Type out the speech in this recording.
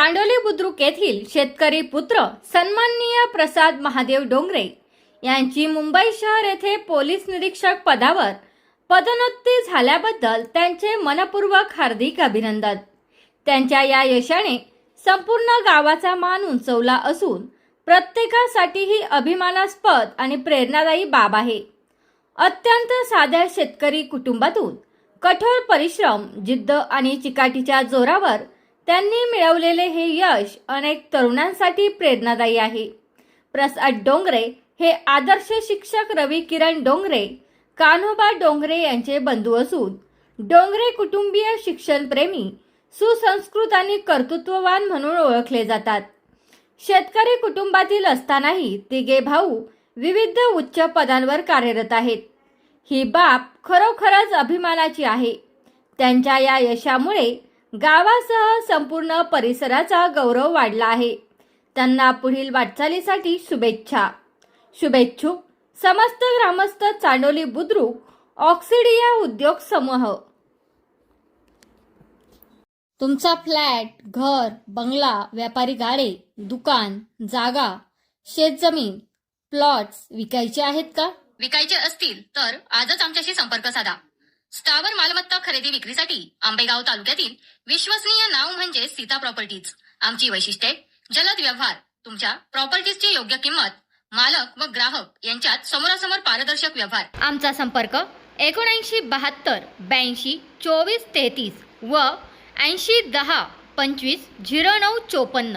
चांडोली बुद्रुक येथील शेतकरी पुत्र सन्माननीय प्रसाद महादेव डोंगरे यांची मुंबई शहर येथे पोलीस निरीक्षक पदावर पदोन्नती झाल्याबद्दल त्यांचे मनपूर्वक हार्दिक अभिनंदन। त्यांच्या या यशाने संपूर्ण गावाचा मान उंचवला असून प्रत्येकासाठी ही अभिमानास्पद आणि प्रेरणादायी बाब आहे। अत्यंत साध्या शेतकरी कुटुंबातून कठोर परिश्रम, जिद्द आणि चिकाटीच्या जोरावर त्यांनी मिळवलेले हे यश अनेक तरुणांसाठी प्रेरणादायी आहे। प्रसाद डोंगरे हे आदर्श शिक्षक रवी किरण डोंगरे, कान्होबा डोंगरे यांचे बंधू असून डोंगरे कुटुंबीय शिक्षणप्रेमी, सुसंस्कृत आणि कर्तृत्ववान म्हणून ओळखले जातात। शेतकरी कुटुंबातील असतानाही तिघे भाऊ विविध उच्च पदांवर कार्यरत आहेत। ही बाब खरोखरच अभिमानाची आहे। त्यांच्या या यशामुळे गावासह संपूर्ण परिसराचा गौरव वाढला आहे। त्यांना पुढील वाटचालीसाठी शुभेच्छा। शुभेच्छुक समस्त ग्रामस्थ चांडोली बुद्रुक ऑक्सिडिया उद्योग समूह। तुमचा फ्लॅट, घर, बंगला, व्यापारी गाडे, दुकान, जागा, शेतजमीन, प्लॉट्स विकायचे आहेत का? विकायचे असतील तर आजच आमच्याशी संपर्क साधा। स्थावर मालमत्ता खरेदी विक्रीसाठी आंबेगाव तालुक्यातील विश्वसनीय नाव म्हणजे सीता प्रॉपर्टीज। आमची वैशिष्ट्ये: जलद व्यवहार, तुमच्या प्रॉपर्टीजची योग्य किंमत, मालक व ग्राहक यांच्यात समोरासमोर पारदर्शक व्यवहार। आमचा संपर्क 7972 82 24 33 व 80 10 25 09 54।